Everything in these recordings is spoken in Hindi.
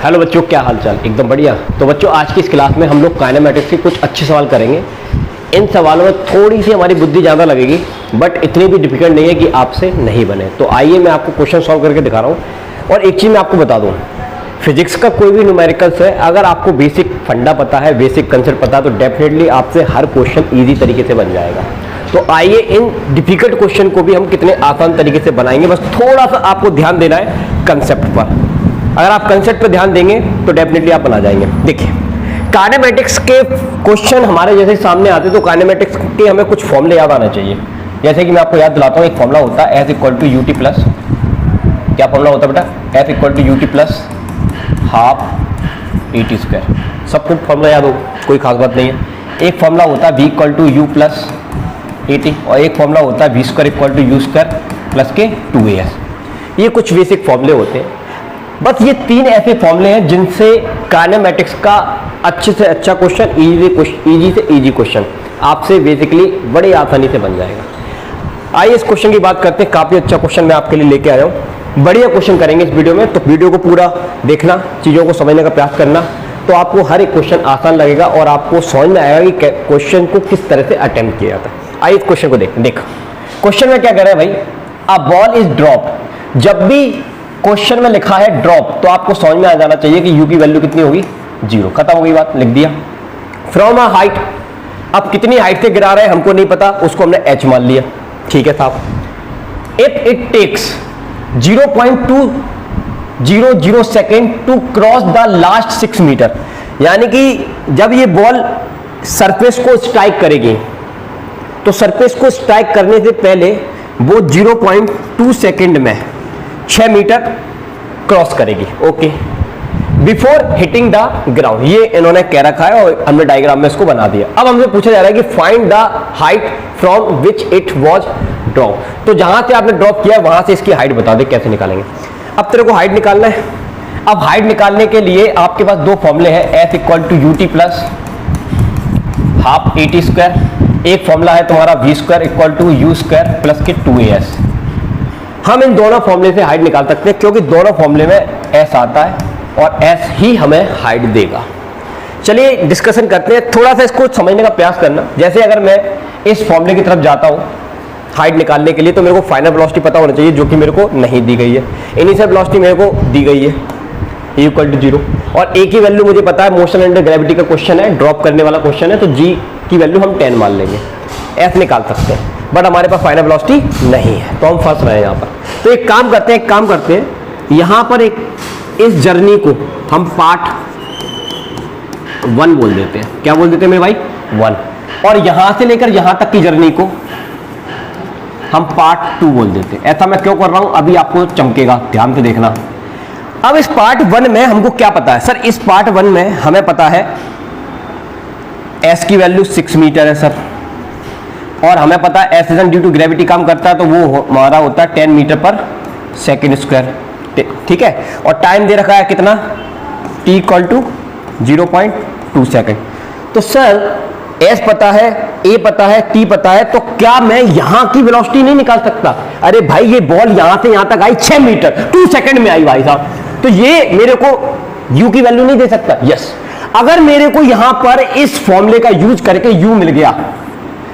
हेलो बच्चों, क्या हाल चाल? एकदम बढ़िया। तो बच्चों, आज की इस क्लास में हम लोग काइनेमैटिक्स के कुछ अच्छे सवाल करेंगे। इन सवालों में थोड़ी सी हमारी बुद्धि ज़्यादा लगेगी, बट इतनी भी डिफिकल्ट नहीं है कि आपसे नहीं बने। तो आइए मैं आपको क्वेश्चन सॉल्व करके दिखा रहा हूँ। और एक चीज़ मैं आपको बता दूँ, फिजिक्स का कोई भी न्यूमेरिकल्स है, अगर आपको बेसिक फंडा पता है, बेसिक कंसेप्ट पता है, तो डेफिनेटली आपसे हर क्वेश्चन ईजी तरीके से बन जाएगा। तो आइए इन डिफिकल्ट क्वेश्चन को भी हम कितने आसान तरीके से बनाएंगे। बस थोड़ा सा आपको ध्यान देना है कंसेप्ट पर। अगर आप कंसेप्ट पर ध्यान देंगे तो डेफिनेटली आप बना जाएंगे। देखिए, काइनेमैटिक्स के क्वेश्चन हमारे जैसे सामने आते तो काइनेमैटिक्स के हमें कुछ फॉर्मूले याद आना चाहिए। जैसे कि मैं आपको याद दिलाता हूँ, एक फॉर्मूला होता है F = UT प्लस, क्या फॉर्मूला होता है बेटा? F = UT plus half AT²। सबको फॉर्मूला याद हो, कोई खास बात नहीं है। एक फॉर्मूला होता है V = U प्लस AT, और एक फॉर्मूला होता है V² = U² प्लस के 2AS। ये कुछ बेसिक फॉर्मूले होते हैं। बस ये तीन ऐसे फॉर्मूले हैं जिनसे काइनेमैटिक्स का अच्छे से अच्छा क्वेश्चन, इजी से इजी क्वेश्चन आपसे बेसिकली बड़ी आसानी से बन जाएगा। आइए इस क्वेश्चन की बात करते हैं। काफ़ी अच्छा क्वेश्चन मैं आपके लिए लेके आया हूँ। बढ़िया क्वेश्चन करेंगे इस वीडियो में, तो वीडियो को पूरा देखना, चीज़ों को समझने का प्रयास करना, तो आपको हर एक क्वेश्चन आसान लगेगा और आपको समझ में आएगा कि क्वेश्चन को किस तरह से अटेम्प्ट किया जाता है। आइए इस क्वेश्चन को देखो। क्वेश्चन में क्या कह रहे हैं भाई? A ball is drop. जब भी क्वेश्चन में लिखा है ड्रॉप, तो आपको समझ में आ जाना चाहिए कि यू की वैल्यू कितनी होगी? 0। खत्म हो गई बात, लिख दिया। फ्रॉम अ हाइट, अब कितनी हाइट से गिरा रहे हैं हमको नहीं पता, उसको हमने h मान लिया। ठीक है साहब। If it takes 0.200 second to cross the last 6 metre, यानी कि जब ये बॉल सरफेस को स्ट्राइक करेगी, तो सरफेस को स्ट्राइक करने से पहले वो 0.2 सेकेंड में 6 मीटर क्रॉस करेगी। Okay, before hitting the ground, ये इन्होंने कह रखा है और हमने डायग्राम में इसको बना दिया। अब हमसे पूछा जा रहा है कि find the height from which it was drop. तो जहां से आपने ड्रॉप किया वहां से इसकी हाइट बता दे, कैसे निकालेंगे। अब तेरे को हाइट निकालना है। अब हाइट निकालने के लिए आपके पास दो फॉर्मूले हैं, F = UT plus half AT²। एक फॉर्मूला है तुम्हारा V² = U² प्लस के 2AS। हम इन दोनों फॉर्मूले से हाइट निकाल सकते हैं, क्योंकि दोनों फॉर्मूले में S आता है और S ही हमें हाइट देगा। चलिए डिस्कशन करते हैं, थोड़ा सा इसको समझने का प्रयास करना। जैसे अगर मैं इस फॉर्मूले की तरफ जाता हूँ हाइट निकालने के लिए, तो मेरे को फाइनल वेलोसिटी पता होना चाहिए, जो कि मेरे को नहीं दी गई है। इनिशियल वेलोसिटी मेरे को दी गई है E = 0, और A की वैल्यू मुझे पता है, मोशन अंडर ग्रेविटी का क्वेश्चन है, ड्रॉप करने वाला क्वेश्चन है, तो G की वैल्यू हम 10 मान लेंगे। F निकाल सकते हैं, बट हमारे पास फाइनल वेलोसिटी नहीं है, तो हम फंस रहे हैं यहाँ पर। तो एक काम करते हैं, यहाँ पर इस जर्नी को हम पार्ट 1 बोल देते हैं। क्या बोल देते हैं मेरे भाई? 1। और यहाँ से लेकर यहाँ तक की जर्नी को हम पार्ट 2 बोल देते हैं। ऐसा मैं क्यों कर रहा हूँ, अभी आपको चमकेगा, ध्यान से देखना। अब इस पार्ट 1 में हमको क्या पता है? सर इस पार्ट 1 में हमें पता है S की वैल्यू 6 मीटर है सर, और हमें पता है एक्सेलरेशन ड्यू टू ग्रेविटी काम करता है, तो वो हमारा होता है 10 मीटर पर सेकेंड स्क्वायर। ठीक है, और टाइम दे रखा है कितना? T = 0.2 second. तो सर S पता है, A पता है, T पता है, तो क्या मैं यहां की वेलोसिटी नहीं निकाल सकता? अरे भाई, ये बॉल यहां से यहां तक आई 6 मीटर 2 सेकेंड में आई भाई साहब, तो ये मेरे को U की वैल्यू नहीं दे सकता। यस, अगर मेरे को यहां पर इस फॉर्मूले का यूज करके U मिल गया,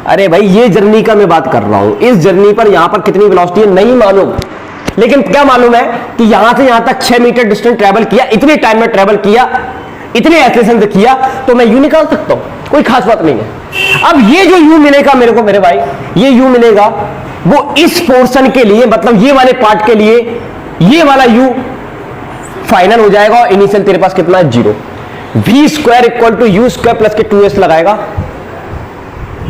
अरे भाई ये जर्नी का मैं बात कर रहा हूं, इस जर्नी पर यहां पर कितनी वेलोसिटी है नहीं मालूम, लेकिन क्या मालूम है कि यहां से यहां तक 6 मीटर डिस्टेंस ट्रेवल किया, इतने टाइम में ट्रेवल किया, इतने एक्सेलरेशन से किया, तो मैं U निकाल सकता हूं, कोई खास बात नहीं है। अब ये जो U मिलेगा मेरे को, मेरे भाई ये U मिलेगा, वो इस पोर्शन के लिए, मतलब ये वाले पार्ट के लिए ये वाला U फाइनल हो जाएगा, और इनिशियल तेरे पास कितना है? 0। V² = U² प्लस के 2S लगाएगा,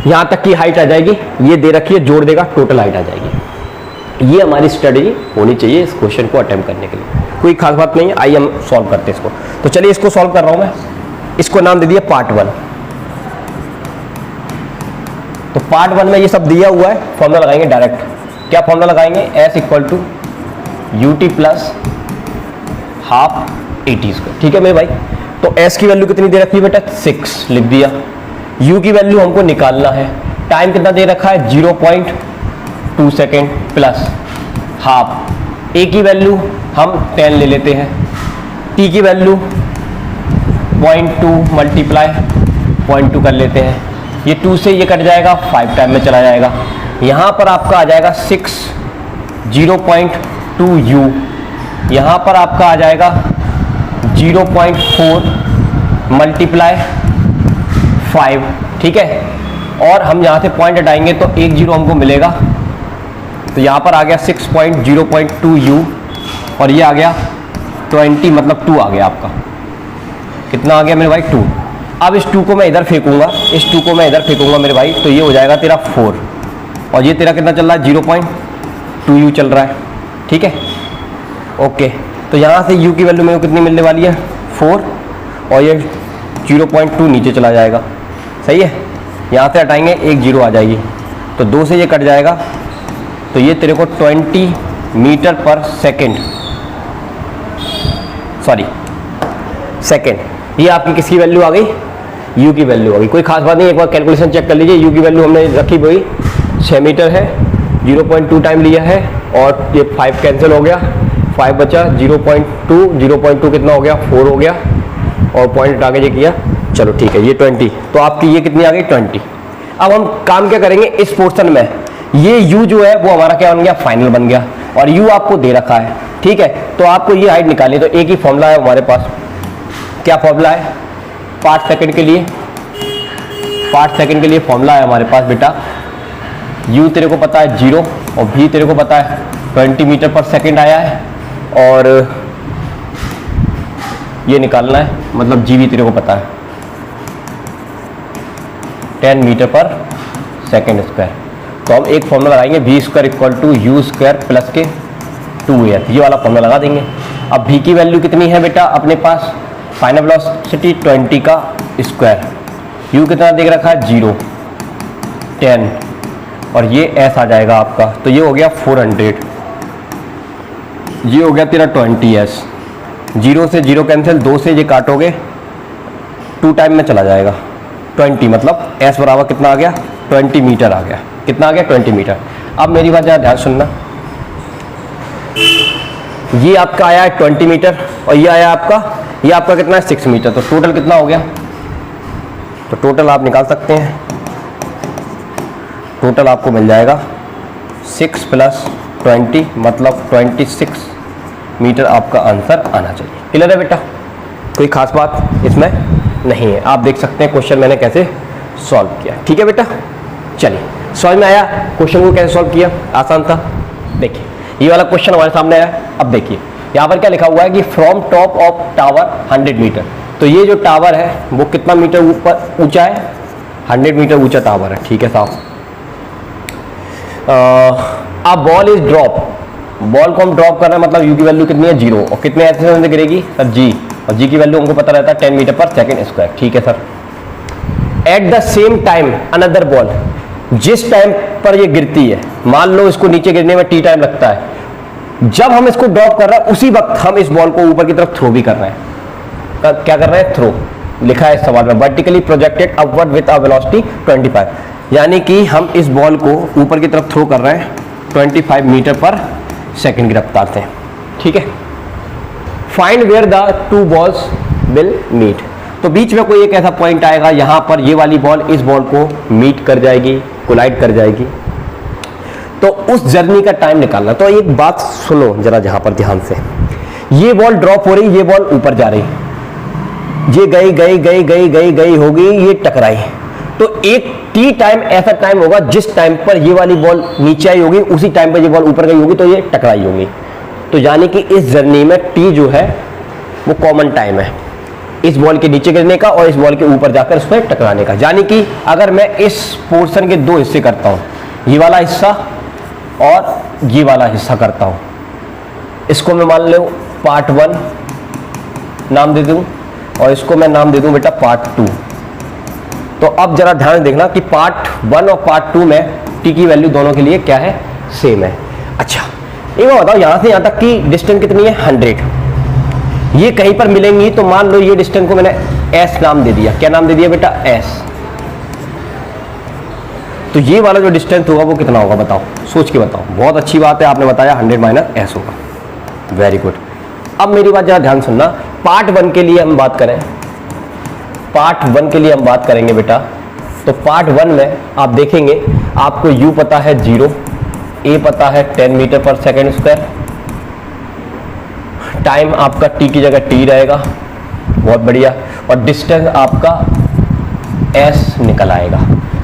यहां तक की हाइट आ जाएगी, ये दे रखी है, जोड़ देगा, टोटल हाइट आ जाएगी। ये हमारी स्ट्रेटजी होनी चाहिए इस क्वेश्चन को अटेम्प्ट करने के लिए, कोई खास बात नहीं है। आइए हम सॉल्व करते हैं इसको। तो चलिए इसको सॉल्व कर रहा हूं मैं, इसको नाम दे दिया पार्ट 1। तो पार्ट 1 में ये सब दिया हुआ है, फॉर्मूला लगाएंगे डायरेक्ट। क्या फॉर्मूला लगाएंगे? S = UT plus half AT²। ठीक है मेरे भाई, तो S की वैल्यू कितनी दे रखी है बेटा? 6 लिख दिया। U की वैल्यू हमको निकालना है, टाइम कितना दे रखा है? 0.2 सेकेंड प्लस हाफ। A की वैल्यू हम 10 ले लेते हैं, टी की वैल्यू 0.2 मल्टीप्लाई 0.2 कर लेते हैं, ये 2 से ये कट जाएगा, 5 टाइम में चला जाएगा। यहाँ पर आपका आ जाएगा 6 0.2 u, यहाँ पर आपका आ जाएगा 0.4 मल्टीप्लाई 5, ठीक है। और हम यहाँ से पॉइंट हटाएंगे तो 1 0 हमको मिलेगा, तो यहाँ पर आ गया 6.0.2 u और ये आ गया 20 मतलब 2 आ गया आपका। कितना आ गया मेरे भाई? 2। अब इस 2 को मैं इधर फेंकूंगा, इस 2 को मैं इधर फेंकूंगा मेरे भाई, तो ये हो जाएगा तेरा 4 और ये तेरा कितना चल रहा है? 0.2 u चल रहा है, ठीक है। ओके, तो यहाँ से u की वैल्यू मेरे को कितनी मिलने वाली है? 4 और ये 0.2 नीचे चला जाएगा, सही है। यहाँ से हटाएंगे 1 0 आ जाएगी, तो 2 से ये कट जाएगा, तो ये तेरे को 20 metre per second, sorry second, ये आपकी किसकी वैल्यू आ गई? u की वैल्यू आ गई। कोई खास बात नहीं, एक बार कैलकुलेशन चेक कर लीजिए। u की वैल्यू हमने रखी वही 6 मीटर है, 0.2 टाइम लिया है और ये 5 कैंसिल हो गया, 5 बचा, 0.2 कितना हो गया? 4 हो गया और पॉइंट आगे ये किया, चलो ठीक है, ये 20, तो आपकी ये कितनी आ गई? 20। अब हम काम क्या करेंगे इस पोर्शन में, ये u जो है वो हमारा क्या बन गया? फाइनल बन गया, और u आपको दे रखा है, ठीक है। तो आपको ये हाइट निकालनी है, तो एक ही फॉर्मूला है हमारे पास। क्या फॉर्मूला है? पार्ट सेकंड के लिए, पार्ट सेकंड के लिए फॉर्मूला है हमारे पास बेटा, u तेरे को पता है 0 और v तेरे को पता है 20 मीटर पर सेकंड आया है, और ये निकालना है, मतलब g भी तेरे को पता है 10 मीटर पर सेकंड स्क्वायर। तो हम एक फॉर्मूला लगाएंगे, v square equal to u square plus के 2f, ये वाला फॉर्मूला लगा देंगे। अब v की वैल्यू कितनी है बेटा अपने पास? फाइनल वेलोसिटी 20 का स्क्वायर, u कितना देख रखा है? 0, 10 और ये s आ जाएगा आपका, तो ये हो गया 400, ये हो गया तेरा 20s। 0 से 0 कैंसिल, 2 से ये काटोगे 2 टाइम में चला जाएगा, 20 मतलब s बराबर कितना आ गया? 20 मीटर आ गया। कितना आ गया? 20 मीटर। अब मेरी बात ज़रा ध्यान सुनना, ये आपका आया है 20 मीटर और ये आया ये आपका कितना है? 6 मीटर। तो टोटल कितना हो गया? तो टोटल आप निकाल सकते हैं, टोटल आपको मिल जाएगा 6 + 20 मतलब 26 मीटर आपका आंसर आना चाहिए। क्लियर है बेटा? कोई खास बात इसमें नहीं है। आप देख सकते हैं क्वेश्चन मैंने कैसे सॉल्व किया, ठीक है बेटा। चलिए, समझ में आया क्वेश्चन को कैसे सॉल्व किया? आसान था। देखिए ये वाला क्वेश्चन हमारे सामने आया। अब देखिए यहाँ पर क्या लिखा हुआ है कि from top of tower 100 metre. तो ये जो टावर है वो कितना मीटर ऊपर ऊंचा है? 100 मीटर ऊंचा टावर है, ठीक है साहब। अब बॉल इज ड्रॉप, बॉल को हम ड्रॉप कर रहे हैं, मतलब यू की वैल्यू कितनी है? 0। और कितने ऐसे से गिरेगी सर? जी, और जी की वैल्यू हमको पता रहता है 10 मीटर पर सेकेंड स्क्वायर, ठीक है sir. At the same time another ball, जिस टाइम पर ये गिरती है, मान लो इसको नीचे गिरने में t टाइम लगता है, जब हम इसको ड्रॉप कर रहे हैं उसी वक्त हम इस बॉल को ऊपर की तरफ थ्रो भी कर रहे हैं। क्या कर रहे हैं? थ्रो। लिखा है इस सवाल में, vertically projected upward with a velocity 25, यानी कि हम इस बॉल को ऊपर की तरफ थ्रो कर रहे हैं 25 मीटर पर सेकेंड की रफ्तार से, ठीक है। Find where the 2 balls will meet. तो बीच में कोई एक ऐसा पॉइंट आएगा, यहां पर ये वाली बॉल इस बॉल को मीट कर जाएगी, कोलाइड कर जाएगी, तो उस जर्नी का टाइम निकालना। तो एक बात सुनो जरा जहां पर ध्यान से, ये बॉल ड्रॉप हो रही, ये बॉल ऊपर जा रही, ये गई गई गई गई गई गई होगी, ये टकराई, तो एक टी टाइम ऐसा टाइम होगा जिस टाइम पर ये वाली बॉल नीचे आई होगी, उसी टाइम पर ये बॉल ऊपर गई होगी, तो ये टकराई होगी। तो यानी कि इस जर्नी में टी जो है वो कॉमन टाइम है, इस बॉल के नीचे गिरने का और इस बॉल के ऊपर जाकर उस पर टकराने का। यानी कि अगर मैं इस पोर्शन के 2 हिस्से करता हूं, ये वाला हिस्सा और ये वाला हिस्सा करता हूं, इसको मैं मान लो पार्ट 1 नाम दे दूं और इसको मैं नाम दे दूं बेटा पार्ट 2। तो अब जरा ध्यान से देखना कि पार्ट 1 और पार्ट 2 में टी की वैल्यू दोनों के लिए क्या है? सेम है। अच्छा एक बात बताओ, यहां से यहां तक की डिस्टेंस कितनी है? 100। ये कहीं पर मिलेंगी, तो मान लो ये डिस्टेंस को मैंने s नाम दे दिया। क्या नाम दे दिया बेटा? s। तो ये वाला जो डिस्टेंस होगा वो कितना होगा बताओ, सोच के बताओ। बहुत अच्छी बात है, आपने बताया 100 - s होगा। Very good. अब मेरी बात जरा ध्यान सुनना, पार्ट 1 के लिए हम बात करें, पार्ट 1 के लिए हम बात करेंगे बेटा। तो पार्ट 1 में आप देखेंगे आपको u पता है 0, a पता है 10 metre per second square, time आपका t की जगह t रहेगा, बहुत बढ़िया, और डिस्टेंस आपका s निकल आएगा।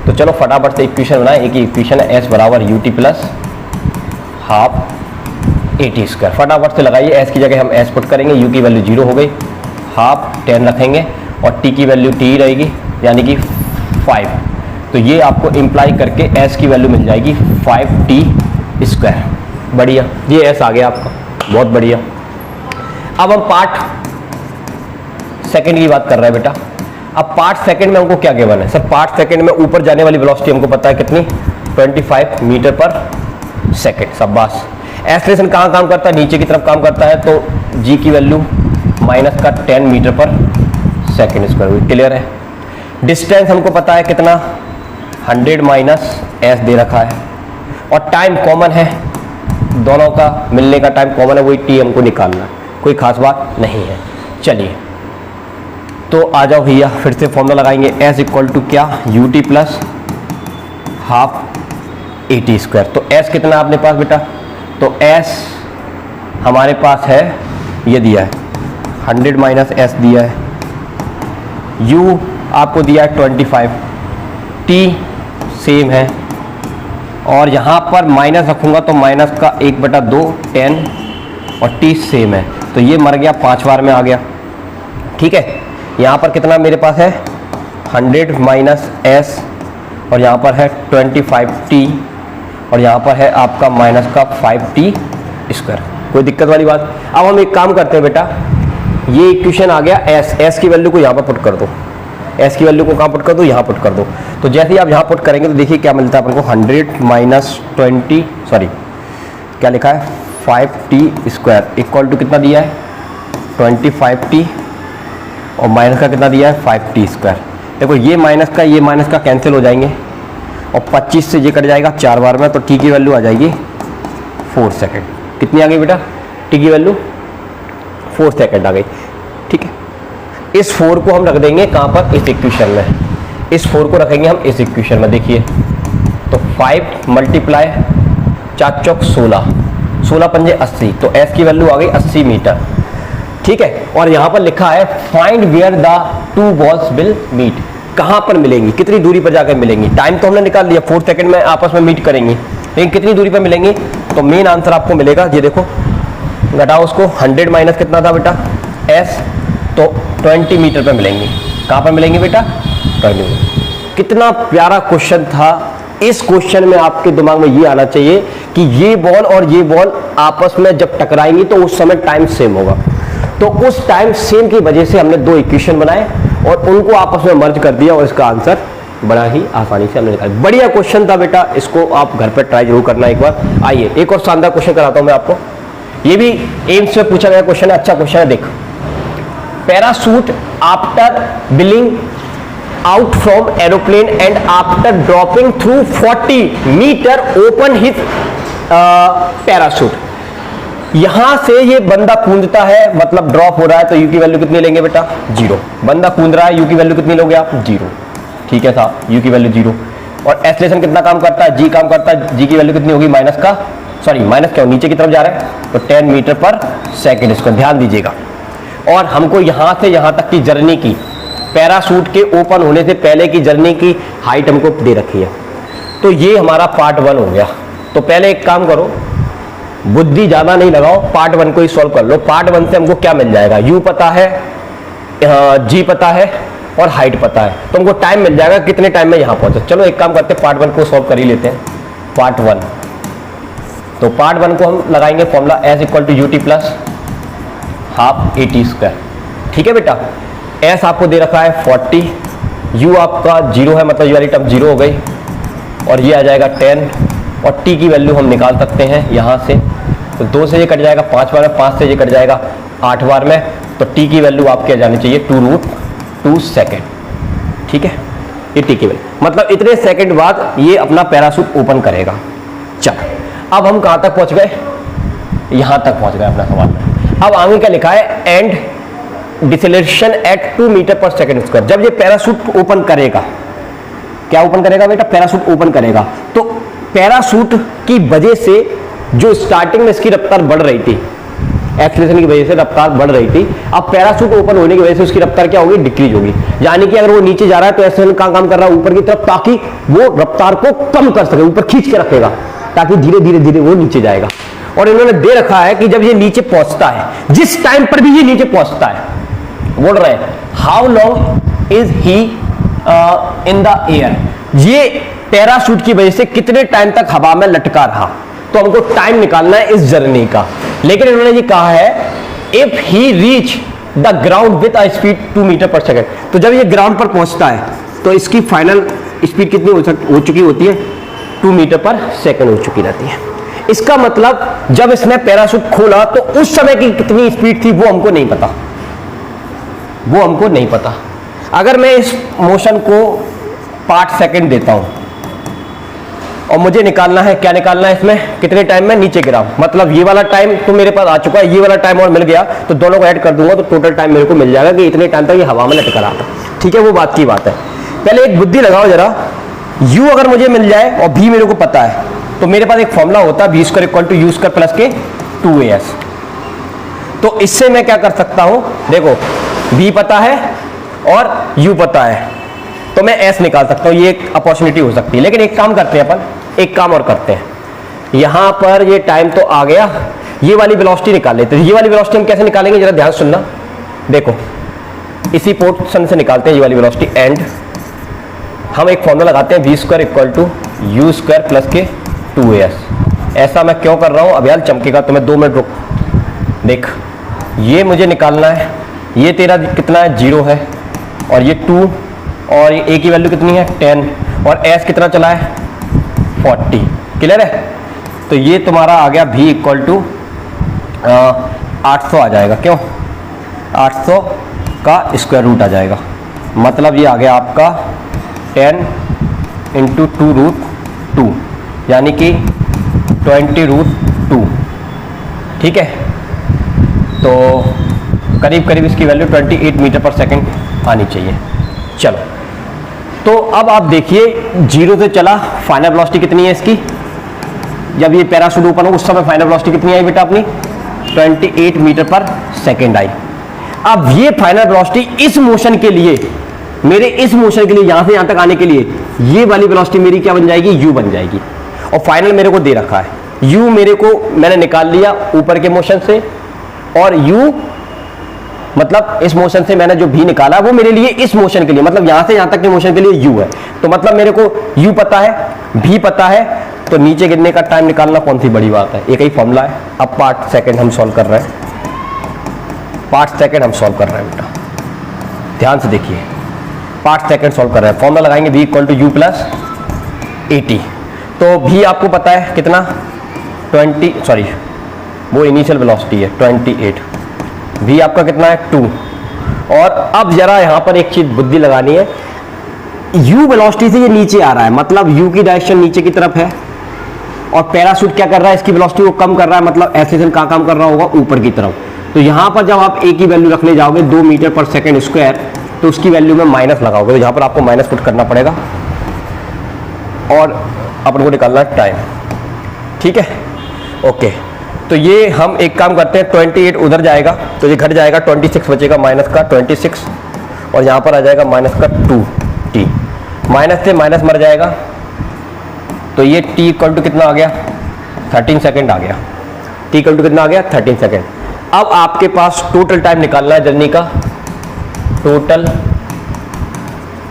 तो चलो फटाफट से इक्वेशन बनाएं। एक ही इक्वेशन है, s बराबर ut plus half a t square. फटाफट से लगाइए, s की जगह हम s पुट करेंगे, u की वैल्यू 0 हो गई, हाफ 10 रखेंगे और t की वैल्यू t रहेगी यानी कि 5। तो ये आपको इम्प्लाई करके s की वैल्यू मिल जाएगी 5t स्क्वायर। बढ़िया, ये s आ गया आपका, बहुत बढ़िया। अब हम पार्ट सेकंड की बात कर रहे हैं बेटा। अब पार्ट सेकंड में हमको क्या गिवन है? सर पार्ट सेकंड में ऊपर जाने वाली वेलोसिटी हमको पता है कितनी, 25 मीटर पर सेकंड। शाबाश। एक्सेलरेशन कहाँ काम करता है? नीचे की तरफ काम करता है, तो g की वैल्यू माइनस का 10 मीटर पर सेकंड स्क्वायर हुई। क्लियर है? डिस्टेंस हमको पता है कितना, 100 माइनस s दे रखा है, और टाइम कॉमन है, दोनों का मिलने का टाइम कॉमन है, वही t हमको निकालना है, कोई खास बात नहीं है। चलिए तो आ जाओ भैया, फिर से फॉर्मूला लगाएंगे, s इक्वल टू क्या, ut plus half a t square. तो s कितना आपने पास बेटा? तो s हमारे पास है, ये दिया है 100 माइनस s दिया है, u आपको दिया है 25, t सेम है, और यहाँ पर माइनस रखूँगा तो माइनस का 1/2 10, और t सेम है, तो ये मर गया, 5 बार में आ गया। ठीक है, यहाँ पर कितना मेरे पास है, 100 माइनस s, और यहाँ पर है 25t, और यहाँ पर है आपका माइनस का 5t स्क्वायर। कोई दिक्कत वाली बात? अब हम एक काम करते हैं बेटा, ये इक्वेशन आ गया, s की वैल्यू को यहाँ पर पुट कर दो, s की वैल्यू को कहाँ पुट कर दो, यहाँ पुट कर दो। तो जैसे ही आप यहाँ पुट करेंगे तो देखिए क्या मिलता है अपन को, 100 माइनस 20, सॉरी क्या लिखा है, 5t स्क्वायर इक्वल टू कितना दिया है, 25t, और माइनस का कितना दिया है, 5t स्क्वायर। देखो ये माइनस का कैंसिल हो जाएंगे, और 25 से ये कट जाएगा 4 बार में, तो t की वैल्यू आ जाएगी 4 सेकेंड। कितनी आ गई बेटा? t की वैल्यू 4 सेकेंड आ गई। ठीक है, इस 4 को हम रख देंगे कहाँ पर, इस इक्वेशन में, इस 4 को रखेंगे हम इस इक्वेशन में। देखिए तो 5 मल्टीप्लाई 4 चौक 16, 16 पंजे 80, तो s की वैल्यू आ गई 80 मीटर। ठीक है, और यहाँ पर लिखा है find where the two balls will meet, कहाँ पर मिलेंगी, कितनी दूरी पर जाकर मिलेंगी। टाइम तो हमने निकाल लिया, 4 सेकंड में आपस में मीट करेंगी, लेकिन कितनी दूरी पर मिलेंगी? तो मेन आंसर आपको मिलेगा, ये देखो घटाओ उसको, 100 माइनस कितना था बेटा s, तो 20 मीटर पर मिलेंगी। कहाँ पर मिलेंगी बेटा? 20 मीटर। कितना प्यारा क्वेश्चन था। इस क्वेश्चन में आपके दिमाग में ये आना चाहिए कि ये बॉल और ये बॉल आपस में जब टकराएंगी तो उस समय टाइम सेम होगा। तो उस टाइम सेम की वजह से हमने 2 इक्वेशन बनाए और उनको आपस में मर्ज कर दिया, और इसका आंसर बड़ा ही आसानी से हमने निकाला। बढ़िया क्वेश्चन था बेटा, इसको आप घर पर ट्राई जरूर करना एक बार। आइए एक और शानदार क्वेश्चन कराता हूं मैं आपको, ये भी एम्स में पूछा गया क्वेश्चन है, अच्छा क्वेश्चन है। देख, parachute after billing out from aeroplane and after dropping through 40 meter open his parachute। यहां से ये बंदा कूदता है, मतलब ड्रॉप हो रहा है, तो u की वैल्यू कितनी लेंगे बेटा? 0। बंदा कूद रहा है, u की वैल्यू कितनी लोगे आप? 0। ठीक है साहब, u की वैल्यू 0। और एक्सेलरेशन कितना काम करता है? g काम करता है, g की वैल्यू कितनी होगी? माइनस का, सॉरी माइनस क्या, नीचे की तरफ जा रहा है, तो 10 मीटर पर सेकेंड, इसको ध्यान दीजिएगा। और हमको यहां से यहां तक की जर्नी की, पैराशूट के ओपन होने से पहले की जर्नी की हाइट हमको दे रखी है। तो ये हमारा पार्ट 1 हो गया। तो पहले एक काम करो, बुद्धि ज्यादा नहीं लगाओ, पार्ट 1 को ही सॉल्व कर लो। पार्ट 1 से हमको क्या मिल जाएगा? u पता है, g पता है, और हाइट पता है, तो हमको टाइम मिल जाएगा कितने टाइम में यहाँ पहुंचे। चलो एक काम करते हैं, पार्ट 1 को सॉल्व कर ही लेते हैं। पार्ट 1, तो पार्ट 1 को हम लगाएंगे formula s equal to ut plus half a t square. ठीक है बेटा, s आपको दे रखा है 40, u आपका 0 है, मतलब ये वाली टर्म 0 हो गई, और ये आ जाएगा 10, और t की वैल्यू हम निकाल सकते हैं यहाँ से, तो 2 से ये कट जाएगा 5 बार में, 5 से ये कट जाएगा 8 बार में, तो t की वैल्यू आपके आ जानी चाहिए 2√2 सेकेंड। ठीक है, ये t की वैल्यू, मतलब इतने सेकेंड बाद ये अपना पैराशूट ओपन करेगा। चल अब हम कहाँ तक पहुँच गए? यहाँ तक पहुँच गए अपना सवाल में। अब आगे क्या लिखा है, and डिसेलेरेशन eight 2 metre per second square. जब ये पैराशूट ओपन करेगा, क्या ओपन करेगा बेटा, पैराशूट ओपन करेगा, तो पैराशूट की वजह से जो स्टार्टिंग में इसकी रफ्तार बढ़ रही थी, एक्सीलरेशन की वजह से रफ्तार बढ़ रही थी, अब पैराशूट ओपन होने की वजह से उसकी रफ्तार क्या होगी, डिक्रीज होगी। यानी कि अगर वो नीचे जा रहा है तो एक्सीलरेशन का काम कर रहा है ऊपर की तरफ, ताकि वो रफ्तार को कम कर सके, ऊपर खींच के रखेगा, ताकि धीरे धीरे धीरे वो नीचे जाएगा। और इन्होंने दे रखा है कि जब ये नीचे पहुंचता है, जिस टाइम पर भी ये नीचे पहुंचता है, बोल रहे हैं how long is he in the air, ये पैराशूट की वजह से कितने टाइम तक हवा में लटका रहा, तो हमको टाइम निकालना है इस जर्नी का। लेकिन इन्होंने ये कहा है if he reach the ground with a speed 2 metre per second, तो जब ये ग्राउंड पर पहुंचता है तो इसकी फाइनल स्पीड कितनी हो चुकी होती है, 2 मीटर पर सेकेंड हो चुकी रहती है। इसका मतलब जब इसने पैराशूट खोला तो उस समय की कितनी स्पीड थी वो हमको नहीं पता, वो हमको नहीं पता। अगर मैं इस मोशन को 5 सेकेंड देता हूं और मुझे निकालना है, क्या निकालना है इसमें, कितने टाइम में नीचे गिरा, मतलब ये वाला टाइम तो मेरे पास आ चुका है, ये वाला टाइम और मिल गया, तो दोनों को ऐड कर दूंगा तो टोटल टाइम मेरे को मिल जाएगा कि इतने टाइम तक ये हवा में लटका रहा था। ठीक है, वो बात की बात है। पहले एक बुद्धि लगाओ जरा, u अगर मुझे मिल जाए और v मेरे को पता है, तो मेरे पास एक फॉर्मूला होता है v² = u² प्लस के 2as। तो इससे मैं क्या कर सकता हूं, देखो v पता है और u पता है, तो मैं s निकाल सकता हूं, ये एक अपॉर्चुनिटी हो सकती है। लेकिन एक काम करते हैं अपन, एक काम और करते हैं, यहां पर ये टाइम तो आ गया, ये वाली वेलोसिटी निकाल लेते हैं। ये वाली वेलोसिटी हम कैसे निकालेंगे, जरा ध्यान सुनना, देखो इसी पोर्शन से निकालते हैं ये वाली वेलोसिटी। एंड हम एक फॉर्मूला लगाते हैं v² = u² प्लस के 2as। ऐसा मैं क्यों कर रहा हूं, अब यार चमकेगा तो मैं 2 मिनट रुक, देख ये मुझे निकालना है, ये तेरा कितना है 0 है, और ये 2, और ये a की वैल्यू कितनी है 10, और s कितना चला है 40। क्लियर है, तो ये तुम्हारा आ गया v = 800 आ जाएगा, क्यों 800 का स्क्वायर रूट आ जाएगा, मतलब ये आ गया आपका 10 × 2√2 यानी कि 20√2। ठीक है, तो करीब करीब इसकी वैल्यू 28 मीटर पर सेकेंड आनी चाहिए। चलो, तो अब आप देखिए 0 से चला, फाइनल वेलोसिटी कितनी है इसकी, जब ये पैराशूट ओपन हो उस समय फाइनल वेलोसिटी कितनी आई बेटा अपनी, 28 मीटर पर सेकेंड आई। अब ये फाइनल वेलोसिटी इस मोशन के लिए, मेरे इस मोशन के लिए यहां से यहां तक आने के लिए, ये वाली वेलोसिटी मेरी क्या बन जाएगी, u बन जाएगी। और फाइनल मेरे को दे रखा है, u मेरे को मैंने निकाल लिया ऊपर के मोशन से, और u मतलब इस मोशन से मैंने जो भी निकाला वो मेरे लिए इस मोशन के लिए, मतलब यहां से यहां तक के मोशन के लिए u है। तो मतलब मेरे को u पता है, v पता है, तो नीचे गिरने का टाइम निकालना कौन सी बड़ी बात है, एक ही फॉर्मूला है। अब पार्ट सेकंड हम सॉल्व कर रहे हैं, पार्ट सेकंड हम सॉल्व कर रहे हैं बेटा, ध्यान से देखिए, पार्ट सेकंड सॉल्व कर रहे हैं। फॉर्मूला लगाएंगे v = u + 80। तो v आपको पता है कितना 20, सॉरी वो इनिशियल वेलोसिटी है 28, v आपका कितना है 2। और अब जरा यहां पर एक चीज बुद्धि लगानी है, u वेलोसिटी से ये नीचे आ रहा है, मतलब u की डायरेक्शन नीचे की तरफ है, और पैराशूट क्या कर रहा है, इसकी वेलोसिटी को कम कर रहा है, मतलब एक्सीलरेशन कहां काम कर रहा होगा, ऊपर की तरफ। तो यहां पर जब आप a की वैल्यू रखने जाओगे 2 मीटर पर सेकेंड स्क्वायर, तो उसकी वैल्यू में माइनस लगाओगे, तो यहां पर आपको माइनस पुट करना पड़ेगा, और अपन को निकालना है टाइम। ठीक है, ओके। तो ये हम एक काम करते हैं, 28 उधर जाएगा तो ये घट जाएगा, 26 बचेगा माइनस का 26, और यहाँ पर आ जाएगा माइनस का 2t, माइनस से माइनस मर जाएगा, तो ये t = कितना आ गया 13 सेकेंड आ गया, t = कितना आ गया 13 सेकेंड। अब आपके पास टोटल टाइम निकालना है जर्नी का, टोटल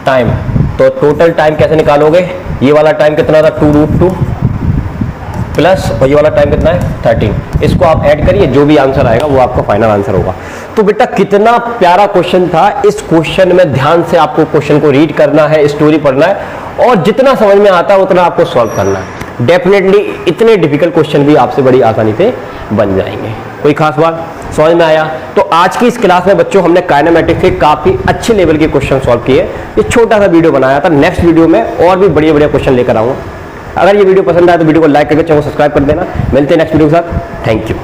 टाइम। तो टोटल टाइम कैसे निकालोगे, ये वाला टाइम कितना था 2√2 प्लस, और ये वाला टाइम कितना है 13, इसको आप ऐड करिए, जो भी आंसर आएगा वो आपका फाइनल आंसर होगा। तो बेटा कितना प्यारा क्वेश्चन था, इस क्वेश्चन में ध्यान से आपको क्वेश्चन को रीड करना है, स्टोरी पढ़ना है, और जितना समझ में आता है उतना आपको सॉल्व करना है। डेफिनेटली इतने डिफिकल्ट क्वेश्चन भी आपसे बड़ी आसानी से बन जाएंगे। कोई खास बात समझ में आया? तो आज की इस क्लास में बच्चों हमने काइनेमैटिक्स के काफी अच्छे लेवल के क्वेश्चन सॉल्व किए। ये छोटा सा वीडियो बनाया था, नेक्स्ट वीडियो में और भी बढ़िया बढ़िया क्वेश्चन लेकर आऊंगा। अगर ये वीडियो पसंद आए तो वीडियो को लाइक करके चैनल को सब्सक्राइब कर देना। मिलते हैं नेक्स्ट वीडियो के साथ। Thank you.